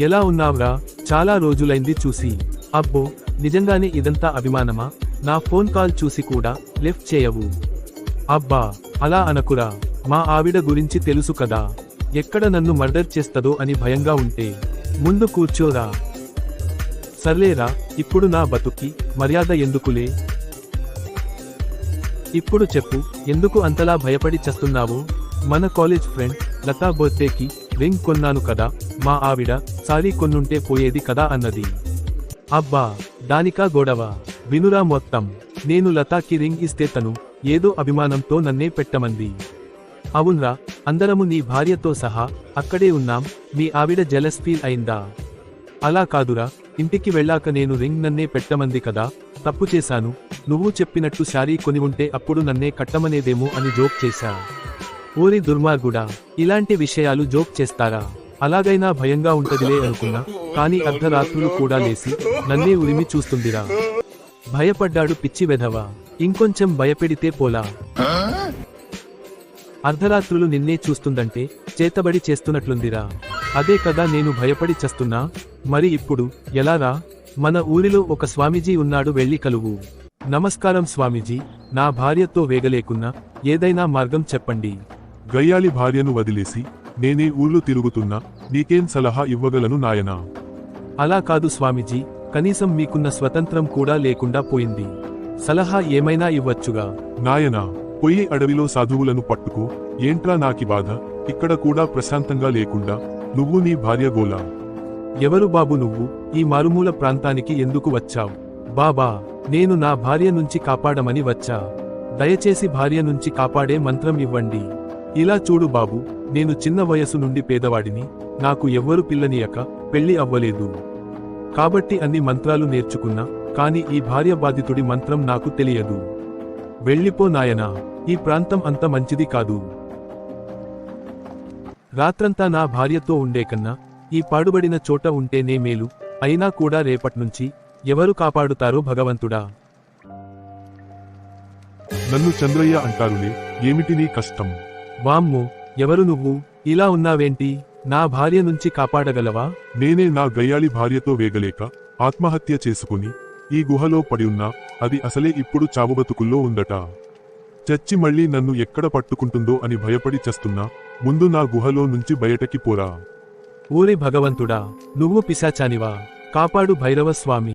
ఎలా ఉన్నావ్రా? చాలా రోజులైంది చూసి. అబ్బో, నిజంగానే ఇదంతా అభిమానమా? నా ఫోన్ కాల్ చూసి కూడా లిఫ్ట్ చేయవు. అబ్బా, అలా అనకురా. మా ఆవిడ గురించి తెలుసు కదా, ఎక్కడ నన్ను మర్డర్ చేస్తదో అని భయంగా ఉంటే. ముందు కూర్చోరా. సర్లేరా, ఇప్పుడు నా బతుక్కి మర్యాద ఎందుకులే. ఇప్పుడు చెప్పు, ఎందుకు అంతలా భయపడి చస్తున్నావు? మన కాలేజ్ ఫ్రెండ్ లతా బర్త్డేకి రింగ్ కొన్నాను కదా, మా ఆవిడ సారీ కొన్నుంటే పోయేది కదా అన్నది. అబ్బా, దానికా గొడవ? వినురా మొత్తం. నేను లతాకి రింగ్ ఇస్తే తను ఏదో అభిమానంతో నన్నే పెట్టమంది. అవున్రా, అందరము నీ భార్యతో సహా అక్కడే ఉన్నాం. మీ ఆవిడ జెలస్ ఫీల్ అయిందా? అలా కాదురా, ఇంటికి వెళ్ళాక నేను రింగ్ నన్నే పెట్టమంది కదా, తప్పు చేశాను. నువ్వు చెప్పినట్టు శారీ కొని ఉంటే అప్పుడు నన్నే కట్టమనేదేమో అని జోక్ చేశా. ఓరి దుర్మార్గుడా, ఇలాంటి విషయాలు జోక్ చేస్తారా? అలాగైనా భయంగా ఉంటదిలే అనుకున్నా, కానీ అర్ధరాత్రులు కూడా లేసి నన్నే ఉరిమి చూస్తుందిరా. భయపడ్డాడు పిచ్చి వెధవ. ఇంకొంచెం భయపెడితే పోలా. అర్ధరాత్రులు నిన్నే చూస్తుందంటే చేతబడి చేస్తున్నట్లుందిరా. అదే కదా నేను భయపడి చస్తున్నా. మరి ఇప్పుడు ఎలారా? మన ఊరిలో ఒక స్వామీజీ ఉన్నాడు, వెళ్ళి కలువు. నమస్కారం స్వామీజీ, నా భార్యతో వేగలేకున్నా ఏదైనా మార్గం చెప్పండి. గయ్యాలి భార్యను వదిలేసి నేనే ఊర్లో తిరుగుతున్నా, నీకేం సలహా ఇవ్వగలను నాయనా? అలా కాదు స్వామీజీ, కనీసం మీకున్న స్వతంత్రం కూడా లేకుండా పోయింది. సలహా ఏమైనా ఇవ్వచ్చుగా. నాయనా, పొయ్యి అడవిలో సాధువులను పట్టుకో. ఏంట్రా నాకి బాధ? ఇక్కడ కూడా ప్రశాంతంగా లేకుండా నువ్వు నీ భార్య గోలా. ఎవరు బాబు నువ్వు? ఈ మారుమూల ప్రాంతానికి ఎందుకు వచ్చావు? బాబా, నేను నా భార్య నుంచి కాపాడమని వచ్చా. దయచేసి భార్య నుంచి కాపాడే మంత్రం ఇవ్వండి. ఇలా చూడు బాబు, నేను చిన్న వయసు నుండి పేదవాడిని. నాకు ఎవ్వరు పిల్లనియక పెళ్లి అవ్వలేదు. కాబట్టి అన్ని మంత్రాలు నేర్చుకున్నా, కాని ఈ భార్య బాధితుడి మంత్రం నాకు తెలియదు. వెళ్ళిపో నాయనా, ఈ ప్రాంతం అంత మంచిది కాదు. రాత్రంతా నా భార్యతో ఉండే కన్నా ఈ పాడుబడిన చోట ఉంటేనే మేలు. అయినా కూడా రేపట్నుంచి ఎవరు కాపాడుతారో భగవంతుడా. నన్ను చంద్రయ్య అంటారులే, ఏమిటి నీ కష్టం? వామ్మో, ఎవరు నువ్వు? ఇలా ఉన్నావేంటి? నా భార్య నుంచి కాపాడగలవా? నేనే నా గయ్యాళి భార్యతో వేగలేక ఆత్మహత్య చేసుకుని ఈ గుహలో పడివున్నా. అది అసలే ఇప్పుడు చావుబతుకుల్లో ఉందట. చచ్చి మళ్ళీ నన్ను ఎక్కడ పట్టుకుంటుందో అని భయపడి చస్తున్నా. ముందు నా గుహలో నుంచి బయటకి పోరా. ఊరి భగవంతుడా, నువ్వు పిశాచానివా? కాపాడు భైరవ స్వామి.